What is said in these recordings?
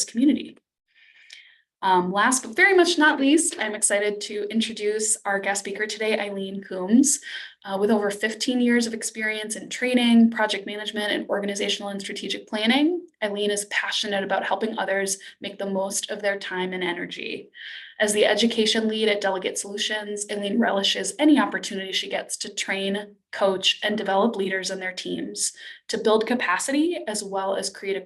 community. Last but very much not least, I'm excited to introduce our guest speaker today, Eileen Coombes. With over 15 years of experience in training, project management, and organizational and strategic planning, Eileen is passionate about helping others make the most of their time and energy. As the education lead at Delegate Solutions, Eileen relishes any opportunity she gets to train, coach, and develop leaders in their teams to build capacity, as well as create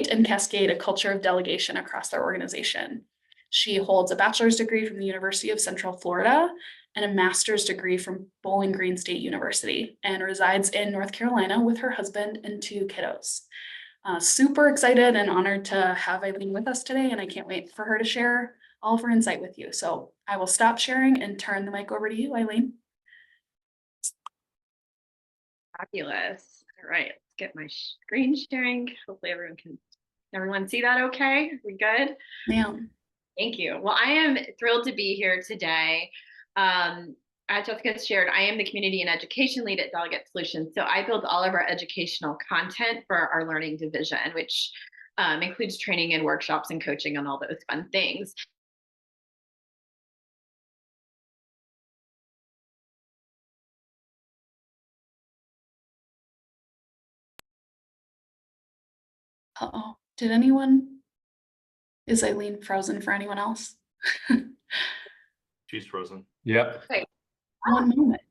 and cascade a culture of delegation across their organization. She holds a bachelor's degree from the University of Central Florida and a master's degree from Bowling Green State University, and resides in North Carolina with her husband and 2 kiddos. Super excited and honored to have Eileen with us today, and I can't wait for her to share all of her insight with you. So I will stop sharing and turn the mic over to you, Eileen. Fabulous. All right, let's get my screen sharing. Hopefully everyone see that okay? We good? Yeah. Thank you. Well, I am thrilled to be here today. As Jessica shared, I am the community and education lead at Delegate Solutions. So I build all of our educational content for our learning division, which includes training and workshops and coaching and all those fun things. Uh-oh, is Eileen frozen for anyone else? She's frozen. Yep. Okay. 1 moment.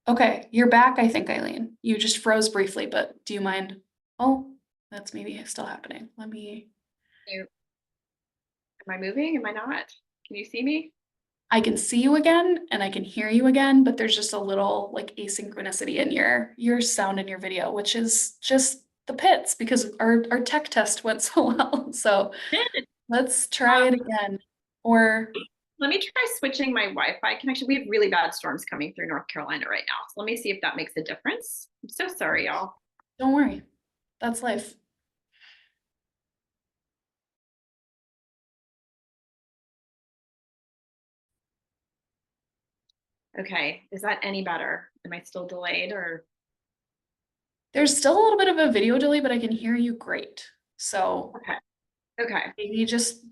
Okay, you're back, I think, Eileen. You just froze briefly, but do you mind? Oh, that's maybe still happening. Am I moving? Am I not? Can you see me? I can see you again and I can hear you again, but there's just a little like asynchronicity in your sound and your video, which is just the pits because our tech test went so well. So let's try it again. Or let me try switching my Wi-Fi connection. We have really bad storms coming through North Carolina right now. So let me see if that makes a difference. I'm so sorry, y'all. Don't worry. That's life. Okay, is that any better? Am I still delayed or? There's still a little bit of a video delay, but I can hear you great. So okay. Maybe just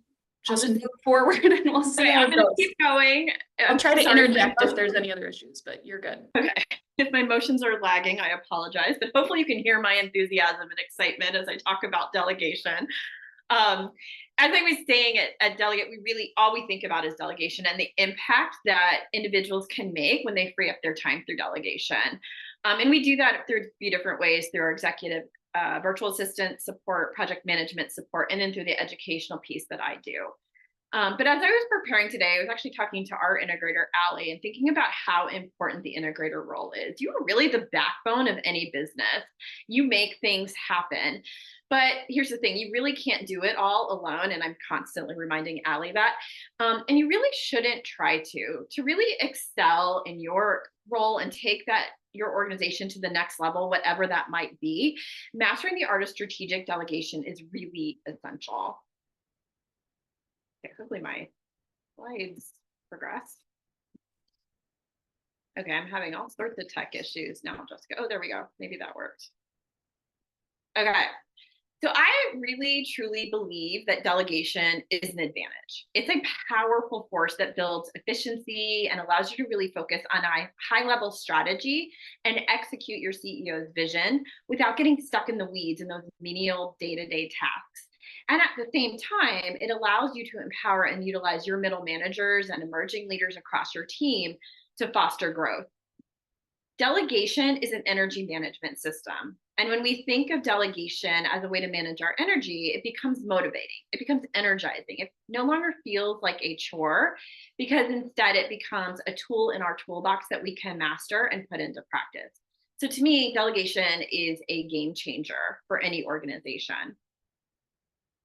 move forward and we'll see. Okay, I'm gonna keep going. I'll try to interject if there's any other issues, but you're good. Okay. If my motions are lagging, I apologize, but hopefully you can hear my enthusiasm and excitement as I talk about delegation. As I was saying at Delegate, all we think about is delegation and the impact that individuals can make when they free up their time through delegation. And we do that through a few different ways, through our executive virtual assistant support, project management support, and then through the educational piece that I do. But as I was preparing today, I was actually talking to our integrator, Allie, and thinking about how important the integrator role is. You are really the backbone of any business. You make things happen. But here's the thing, you really can't do it all alone. And I'm constantly reminding Allie that. And you really shouldn't try to really excel in your role and take your organization to the next level, whatever that might be. Mastering the art of strategic delegation is really essential. Okay, hopefully my slides progress. Okay, I'm having all sorts of tech issues now, Jessica. Oh, there we go. Maybe that worked. Okay. So I really, truly believe that delegation is an advantage. It's a powerful force that builds efficiency and allows you to really focus on a high-level strategy and execute your CEO's vision without getting stuck in the weeds in those menial day-to-day tasks. And at the same time, it allows you to empower and utilize your middle managers and emerging leaders across your team to foster growth. Delegation is an energy management system. And when we think of delegation as a way to manage our energy, it becomes motivating. It becomes energizing. It no longer feels like a chore because instead it becomes a tool in our toolbox that we can master and put into practice. So to me, delegation is a game changer for any organization.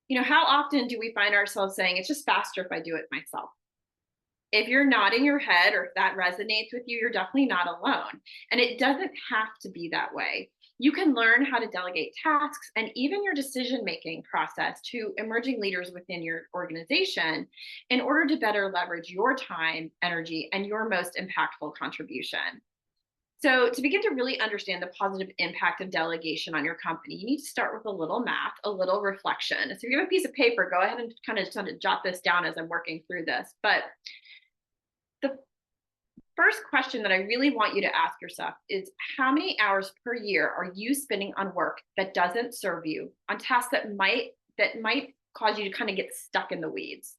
You know, how often do we find ourselves saying, it's just faster if I do it myself? If you're nodding your head or if that resonates with you, you're definitely not alone. And it doesn't have to be that way. You can learn how to delegate tasks and even your decision-making process to emerging leaders within your organization in order to better leverage your time, energy, and your most impactful contribution. So to begin to really understand the positive impact of delegation on your company, you need to start with a little math, a little reflection. So if you have a piece of paper, go ahead and kind of jot this down as I'm working through this. But the first question that I really want you to ask yourself is, how many hours per year are you spending on work that doesn't serve you, on tasks that might cause you to kind of get stuck in the weeds?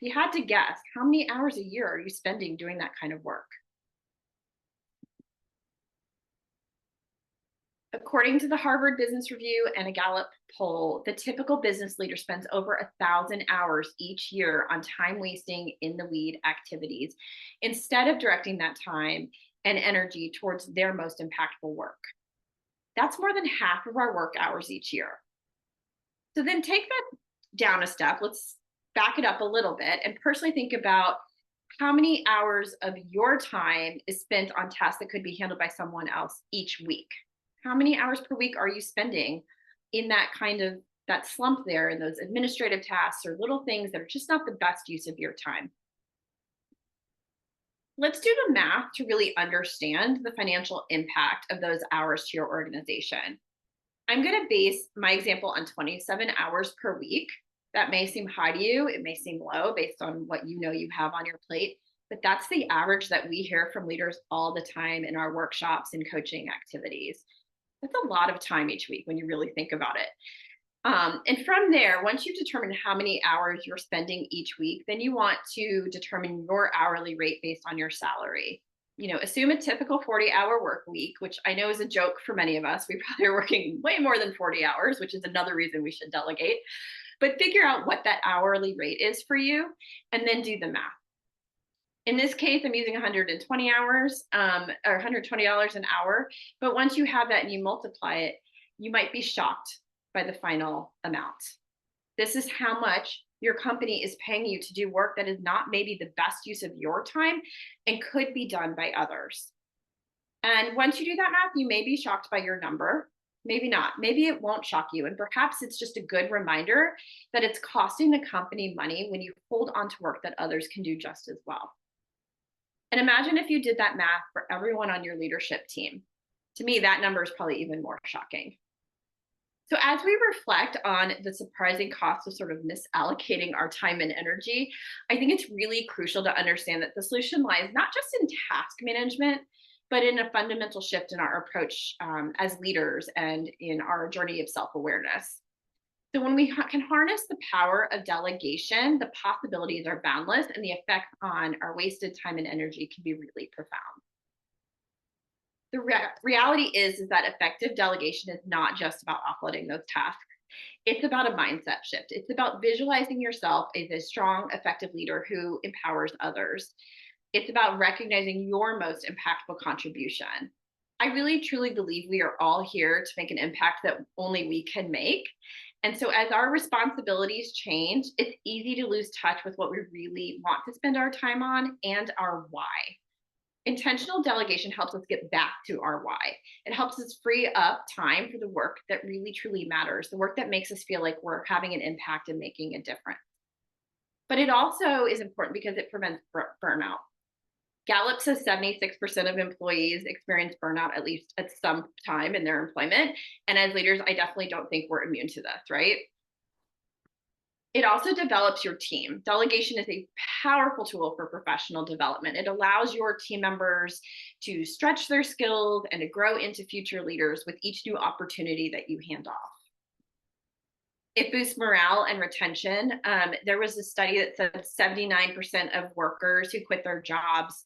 If you had to guess, how many hours a year are you spending doing that kind of work? According to the Harvard Business Review and a Gallup poll, the typical business leader spends over 1,000 hours each year on time wasting in the weed activities, instead of directing that time and energy towards their most impactful work. That's more than half of our work hours each year. So then take that down a step. Let's back it up a little bit and personally think about how many hours of your time is spent on tasks that could be handled by someone else each week. How many hours per week are you spending in that slump there, in those administrative tasks or little things that are just not the best use of your time? Let's do the math to really understand the financial impact of those hours to your organization. I'm going to base my example on 27 hours per week. That may seem high to you. It may seem low based on what you know you have on your plate, but that's the average that we hear from leaders all the time in our workshops and coaching activities. That's a lot of time each week when you really think about it. And from there, once you've determined how many hours you're spending each week, then you want to determine your hourly rate based on your salary. Assume a typical 40-hour work week, which I know is a joke for many of us. We probably are working way more than 40 hours, which is another reason we should delegate. But figure out what that hourly rate is for you, and then do the math. In this case, I'm using 120 hours or $120 an hour. But once you have that and you multiply it, you might be shocked by the final amount. This is how much your company is paying you to do work that is not maybe the best use of your time and could be done by others. And once you do that math, you may be shocked by your number. Maybe not. Maybe it won't shock you. And perhaps it's just a good reminder that it's costing the company money when you hold on to work that others can do just as well. And imagine if you did that math for everyone on your leadership team. To me, that number is probably even more shocking. So as we reflect on the surprising cost of sort of misallocating our time and energy, I think it's really crucial to understand that the solution lies not just in task management, but in a fundamental shift in our approach as leaders and in our journey of self-awareness. So when we can harness the power of delegation, the possibilities are boundless, and the effect on our wasted time and energy can be really profound. The reality is that effective delegation is not just about offloading those tasks. It's about a mindset shift. It's about visualizing yourself as a strong, effective leader who empowers others. It's about recognizing your most impactful contribution. I really, truly believe we are all here to make an impact that only we can make. And so as our responsibilities change, it's easy to lose touch with what we really want to spend our time on and our why. Intentional delegation helps us get back to our why. It helps us free up time for the work that really, truly matters, the work that makes us feel like we're having an impact and making a difference. But it also is important because it prevents burnout. Gallup says 76% of employees experience burnout at least at some time in their employment. And as leaders, I definitely don't think we're immune to this, right? It also develops your team. Delegation is a powerful tool for professional development. It allows your team members to stretch their skills and to grow into future leaders with each new opportunity that you hand off. It boosts morale and retention. There was a study that said 79% of workers who quit their jobs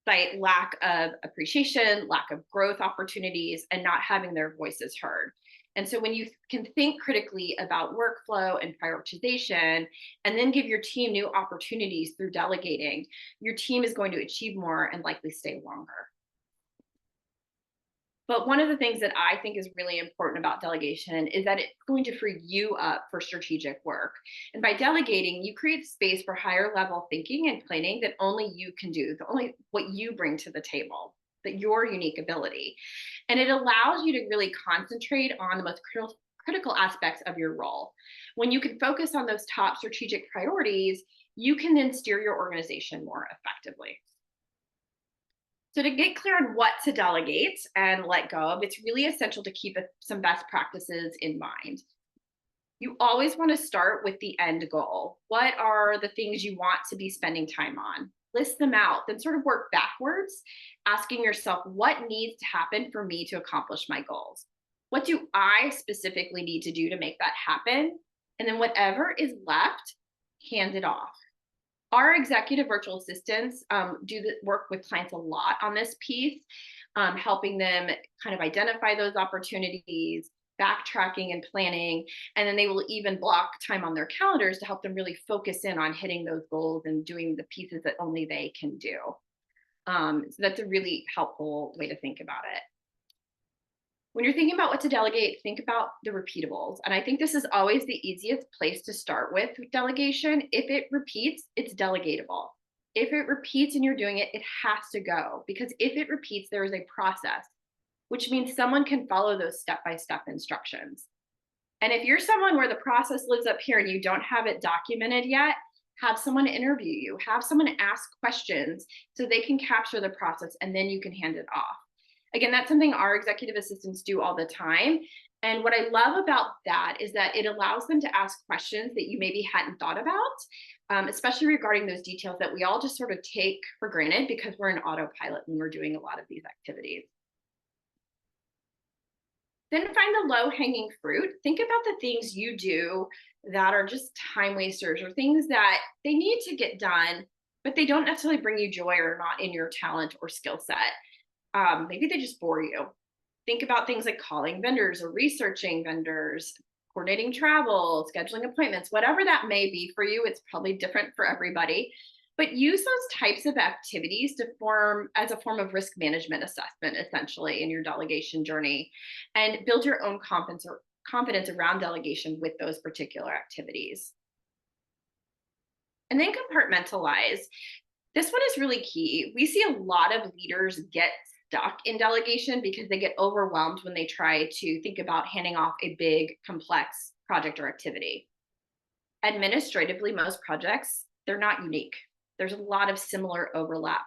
cite lack of appreciation, lack of growth opportunities, and not having their voices heard. And so when you can think critically about workflow and prioritization, and then give your team new opportunities through delegating, your team is going to achieve more and likely stay longer. But one of the things that I think is really important about delegation is that it's going to free you up for strategic work. And by delegating, you create space for higher level thinking and planning that only you can do, only what you bring to the table, that your unique ability. And it allows you to really concentrate on the most critical aspects of your role. When you can focus on those top strategic priorities, you can then steer your organization more effectively. So to get clear on what to delegate and let go of, it's really essential to keep some best practices in mind. You always want to start with the end goal. What are the things you want to be spending time on? List them out, then sort of work backwards, asking yourself, what needs to happen for me to accomplish my goals? What do I specifically need to do to make that happen? And then whatever is left, hand it off. Our executive virtual assistants do the work with clients a lot on this piece, helping them kind of identify those opportunities, backtracking and planning, and then they will even block time on their calendars to help them really focus in on hitting those goals and doing the pieces that only they can do. So that's a really helpful way to think about it. When you're thinking about what to delegate, think about the repeatables. And I think this is always the easiest place to start with delegation. If it repeats, it's delegatable. If it repeats and you're doing it, it has to go, because if it repeats, there is a process, which means someone can follow those step-by-step instructions. And if you're someone where the process lives up here and you don't have it documented yet, have someone interview you, have someone ask questions so they can capture the process, and then you can hand it off. Again, that's something our executive assistants do all the time. And what I love about that is that it allows them to ask questions that you maybe hadn't thought about, especially regarding those details that we all just sort of take for granted because we're in autopilot when we're doing a lot of these activities. Then find the low-hanging fruit. Think about the things you do that are just time wasters, or things that they need to get done, but they don't necessarily bring you joy or not in your talent or skill set. Maybe they just bore you. Think about things like calling vendors or researching vendors, coordinating travel, scheduling appointments, whatever that may be for you. It's probably different for everybody, but use those types of activities to form as a form of risk management assessment, essentially, in your delegation journey, and build your own confidence around delegation with those particular activities. And then compartmentalize. This one is really key. We see a lot of leaders get stuck in delegation because they get overwhelmed when they try to think about handing off a big, complex project or activity. Administratively, most projects, they're not unique. There's a lot of similar overlap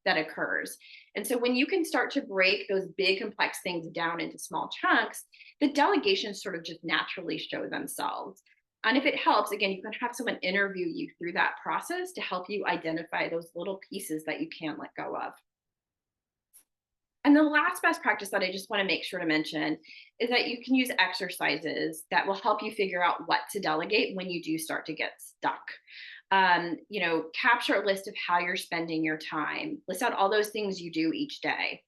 that occurs. And so when you can start to break those big, complex things down into small chunks, the delegations sort of just naturally show themselves. And if it helps, again, you can have someone interview you through that process to help you identify those little pieces that you can let go of. And the last best practice that I just want to make sure to mention is that you can use exercises that will help you figure out what to delegate when you do start to get stuck. Capture a list of how you're spending your time. List out all those things you do each day.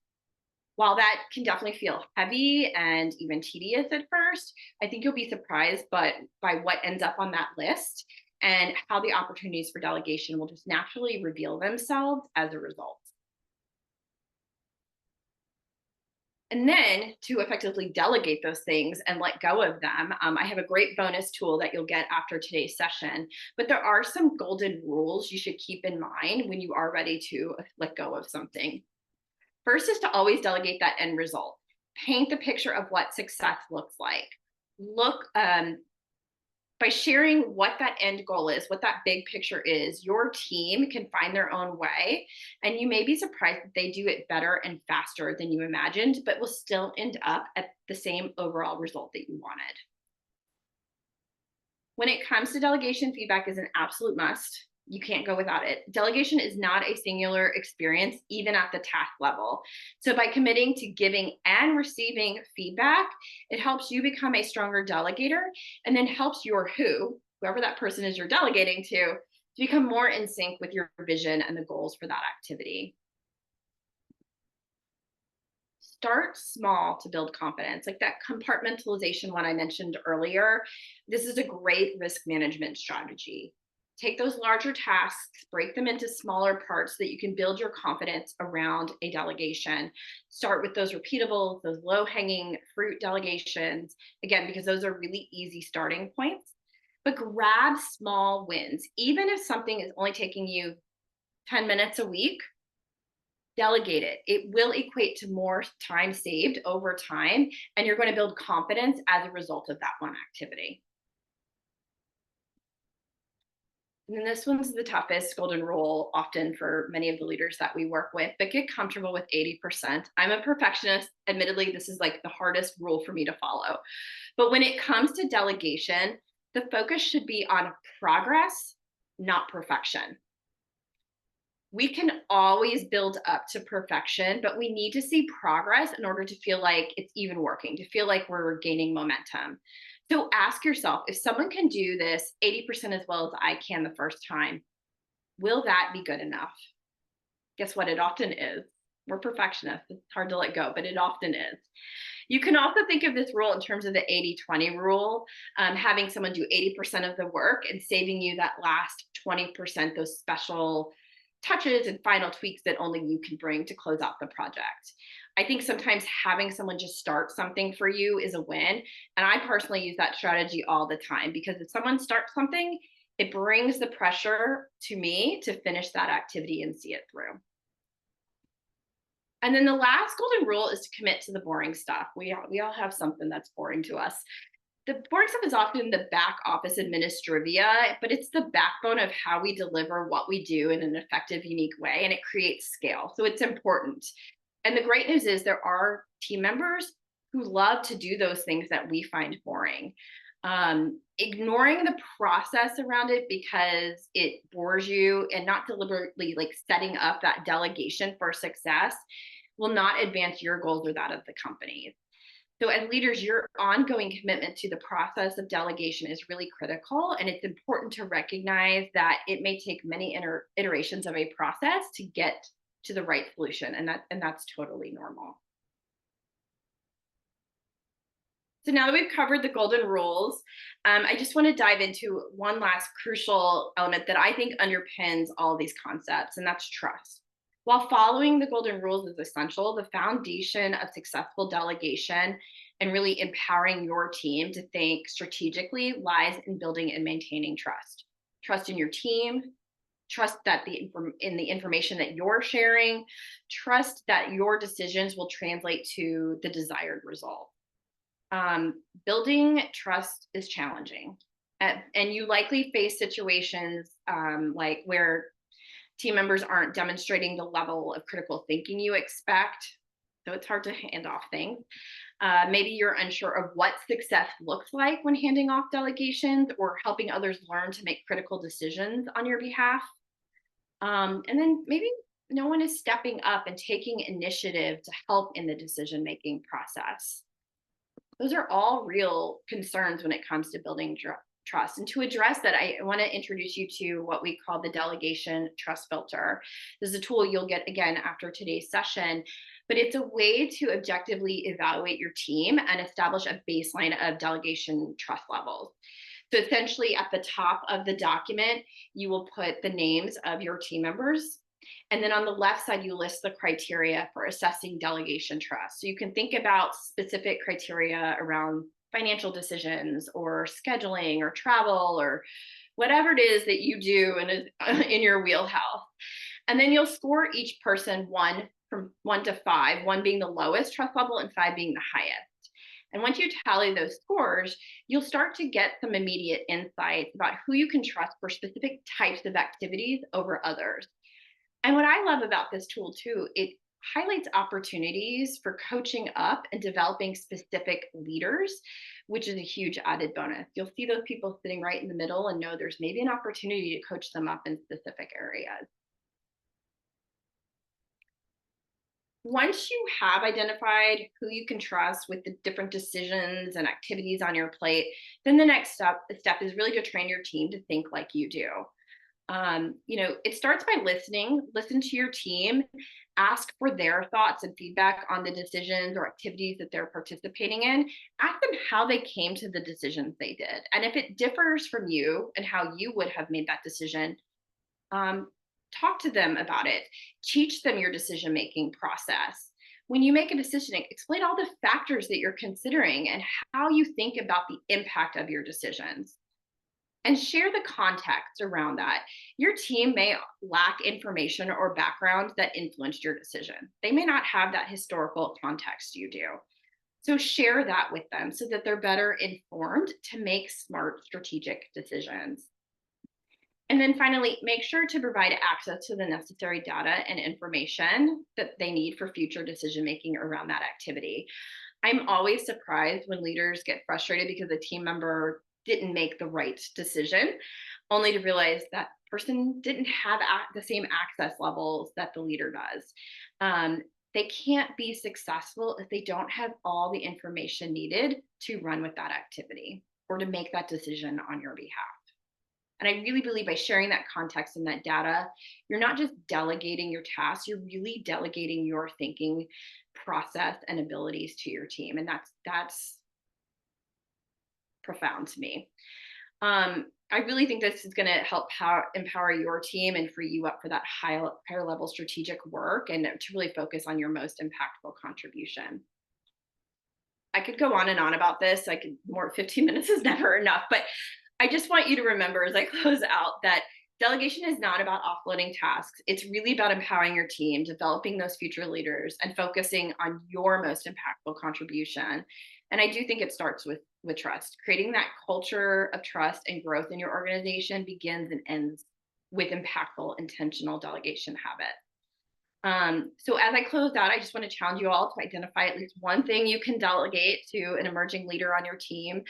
While that can definitely feel heavy and even tedious at first, I think you'll be surprised by what ends up on that list and how the opportunities for delegation will just naturally reveal themselves as a result. And then to effectively delegate those things and let go of them, I have a great bonus tool that you'll get after today's session. But there are some golden rules you should keep in mind when you are ready to let go of something. First is to always delegate that end result. Paint the picture of what success looks like. By sharing what that end goal is, what that big picture is, your team can find their own way, and you may be surprised that they do it better and faster than you imagined, but will still end up at the same overall result that you wanted. When it comes to delegation, feedback is an absolute must. You can't go without it. Delegation is not a singular experience, even at the task level. So by committing to giving and receiving feedback, it helps you become a stronger delegator, and then helps your whoever that person is you're delegating to become more in sync with your vision and the goals for that activity. Start small to build confidence, like that compartmentalization one I mentioned earlier. This is a great risk management strategy. Take those larger tasks, break them into smaller parts so that you can build your confidence around a delegation. Start with those repeatables, those low-hanging fruit delegations, again, because those are really easy starting points. But grab small wins. Even if something is only taking you 10 minutes a week, delegate it. It will equate to more time saved over time, and you're going to build confidence as a result of that one activity. And this one's the toughest golden rule often for many of the leaders that we work with, but get comfortable with 80%. I'm a perfectionist. Admittedly, this is like the hardest rule for me to follow. But when it comes to delegation, the focus should be on progress, not perfection. We can always build up to perfection, but we need to see progress in order to feel like it's even working, to feel like we're gaining momentum. So ask yourself, if someone can do this 80% as well as I can the first time, will that be good enough? Guess what? It often is. We're perfectionists. It's hard to let go, but it often is. You can also think of this rule in terms of the 80-20 rule, having someone do 80% of the work and saving you that last 20%, those special touches and final tweaks that only you can bring to close out the project. I think sometimes having someone just start something for you is a win. And I personally use that strategy all the time, because if someone starts something, it brings the pressure to me to finish that activity and see it through. And then the last golden rule is to commit to the boring stuff. We all have something that's boring to us. The boring stuff is often the back office administrivia, but it's the backbone of how we deliver what we do in an effective, unique way, and it creates scale. So it's important. And the great news is there are team members who love to do those things that we find boring. Ignoring the process around it because it bores you and not deliberately like setting up that delegation for success will not advance your goals or that of the company. So as leaders, your ongoing commitment to the process of delegation is really critical, and it's important to recognize that it may take many iterations of a process to get to the right solution, and that's totally normal. So now that we've covered the golden rules, I just want to dive into one last crucial element that I think underpins all these concepts, and that's trust. While following the golden rules is essential, the foundation of successful delegation and really empowering your team to think strategically lies in building and maintaining trust. Trust in your team, trust that in the information that you're sharing, trust that your decisions will translate to the desired result. Building trust is challenging, and you likely face situations like where team members aren't demonstrating the level of critical thinking you expect, so it's hard to hand off things. Maybe you're unsure of what success looks like when handing off delegations or helping others learn to make critical decisions on your behalf. And then maybe no one is stepping up and taking initiative to help in the decision-making process. Those are all real concerns when it comes to building trust. And to address that, I want to introduce you to what we call the delegation trust filter. This is a tool you'll get again after today's session, but it's a way to objectively evaluate your team and establish a baseline of delegation trust levels. So essentially at the top of the document, you will put the names of your team members. And then on the left side, you list the criteria for assessing delegation trust. So you can think about specific criteria around financial decisions or scheduling or travel or whatever it is that you do in your wheelhouse. And then you'll score each person from 1 to 5, 1 being the lowest trust level and 5 being the highest. And once you tally those scores, you'll start to get some immediate insights about who you can trust for specific types of activities over others. And what I love about this tool too, it highlights opportunities for coaching up and developing specific leaders, which is a huge added bonus. You'll see those people sitting right in the middle and know there's maybe an opportunity to coach them up in specific areas. Once you have identified who you can trust with the different decisions and activities on your plate, then the next step is really to train your team to think like you do. It starts by listen to your team, ask for their thoughts and feedback on the decisions or activities that they're participating in. Ask them how they came to the decisions they did. And if it differs from you and how you would have made that decision, talk to them about it. Teach them your decision-making process. When you make a decision, explain all the factors that you're considering and how you think about the impact of your decisions. And share the context around that. Your team may lack information or background that influenced your decision. They may not have that historical context you do. So share that with them so that they're better informed to make smart strategic decisions. And then finally, make sure to provide access to the necessary data and information that they need for future decision-making around that activity. I'm always surprised when leaders get frustrated because a team member didn't make the right decision, only to realize that person didn't have the same access levels that the leader does. They can't be successful if they don't have all the information needed to run with that activity or to make that decision on your behalf. And I really believe by sharing that context and that data, you're not just delegating your tasks, you're really delegating your thinking process and abilities to your team. And that's profound to me. I really think this is going to help empower your team and free you up for that higher level strategic work and to really focus on your most impactful contribution. I could go on and on about this. 15 minutes is never enough, but I just want you to remember as I close out that delegation is not about offloading tasks. It's really about empowering your team, developing those future leaders, and focusing on your most impactful contribution. And I do think it starts with trust. Creating that culture of trust and growth in your organization begins and ends with impactful, intentional delegation habits. So as I close out, I just want to challenge you all to identify at least one thing you can delegate to an emerging leader on your team.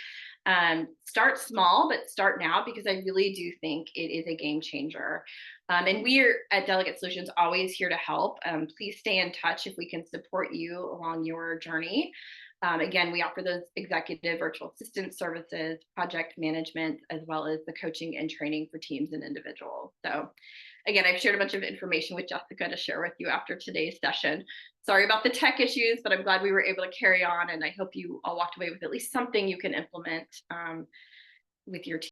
Start small, but start now, because I really do think it is a game changer. And we're at Delegate Solutions always here to help. Please stay in touch if we can support you along your journey. Again, we offer those executive virtual assistant services, project management, as well as the coaching and training for teams and individuals. So again, I've shared a bunch of information with Jessica to share with you after today's session. Sorry about the tech issues, but I'm glad we were able to carry on, and I hope you all walked away with at least something you can implement with your team.